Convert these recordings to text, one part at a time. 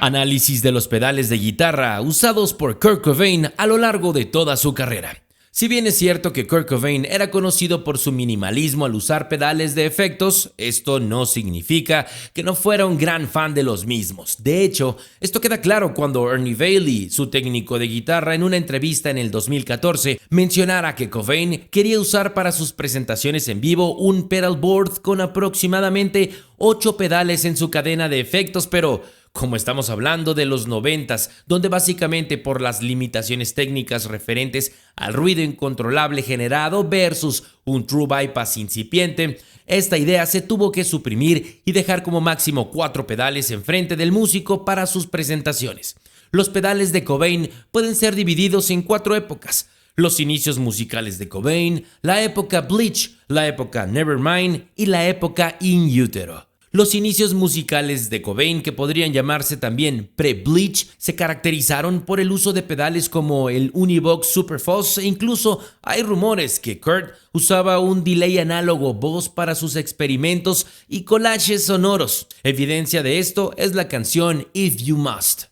Análisis de los pedales de guitarra usados por Kurt Cobain a lo largo de toda su carrera. Si bien es cierto que Kurt Cobain era conocido por su minimalismo al usar pedales de efectos, esto no significa que no fuera un gran fan de los mismos. De hecho, esto queda claro cuando Ernie Bailey, su técnico de guitarra, en una entrevista en el 2014, mencionara que Cobain quería usar para sus presentaciones en vivo un pedalboard con aproximadamente 8 pedales en su cadena de efectos, pero como estamos hablando de los 90s, donde básicamente por las limitaciones técnicas referentes al ruido incontrolable generado versus un true bypass incipiente, esta idea se tuvo que suprimir y dejar como máximo 4 pedales enfrente del músico para sus presentaciones. Los pedales de Cobain pueden ser divididos en 4 épocas: los inicios musicales de Cobain, la época Bleach, la época Nevermind y la época In Utero. Los inicios musicales de Cobain, que podrían llamarse también pre-Bleach, se caracterizaron por el uso de pedales como el Univox Super Fuzz, e incluso hay rumores que Kurt usaba un delay análogo Boss para sus experimentos y collages sonoros. Evidencia de esto es la canción If You Must.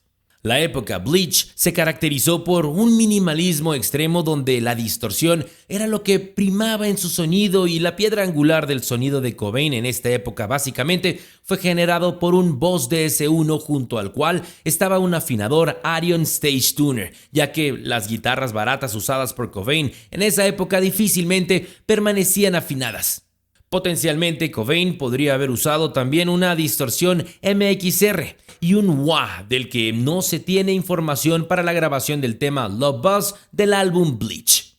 La época Bleach se caracterizó por un minimalismo extremo donde la distorsión era lo que primaba en su sonido, y la piedra angular del sonido de Cobain en esta época básicamente fue generado por un Boss DS1 junto al cual estaba un afinador Arion Stage Tuner, ya que las guitarras baratas usadas por Cobain en esa época difícilmente permanecían afinadas. Potencialmente, Cobain podría haber usado también una distorsión MXR y un wah, del que no se tiene información para la grabación del tema Love Buzz del álbum Bleach.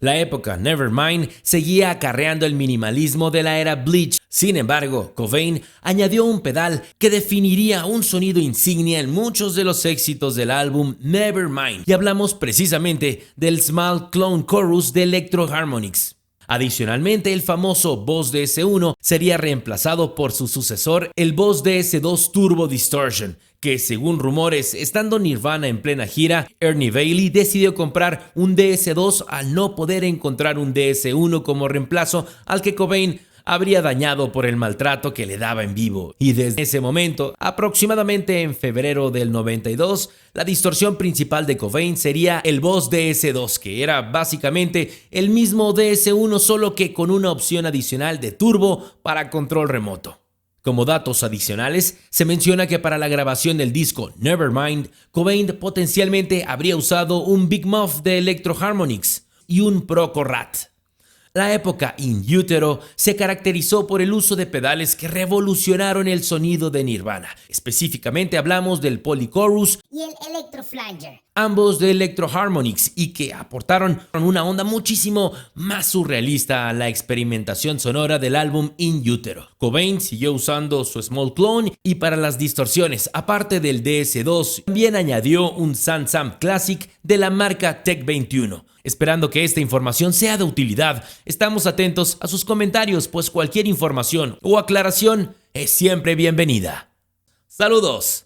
La época Nevermind seguía acarreando el minimalismo de la era Bleach. Sin embargo, Cobain añadió un pedal que definiría un sonido insignia en muchos de los éxitos del álbum Nevermind, y hablamos precisamente del Small Clone Chorus de Electro Harmonix. Adicionalmente, el famoso Boss DS1 sería reemplazado por su sucesor, el Boss DS2 Turbo Distortion, que según rumores, estando Nirvana en plena gira, Ernie Bailey decidió comprar un DS2 al no poder encontrar un DS1 como reemplazo al que Cobain habría dañado por el maltrato que le daba en vivo. Y desde ese momento, aproximadamente en febrero del 92, la distorsión principal de Cobain sería el Boss DS2, que era básicamente el mismo DS1, solo que con una opción adicional de turbo para control remoto. Como datos adicionales, se menciona que para la grabación del disco Nevermind, Cobain potencialmente habría usado un Big Muff de Electro Harmonix y un Proco Rat. La época In Utero se caracterizó por el uso de pedales que revolucionaron el sonido de Nirvana. Específicamente hablamos del Polychorus y el Electro Flanger, ambos de Electro Harmonix, y que aportaron una onda muchísimo más surrealista a la experimentación sonora del álbum In Utero. Cobain siguió usando su Small Clone, y para las distorsiones, aparte del DS2, también añadió un SansAmp Classic de la marca Tech 21. Esperando que esta información sea de utilidad, estamos atentos a sus comentarios, pues cualquier información o aclaración es siempre bienvenida. ¡Saludos!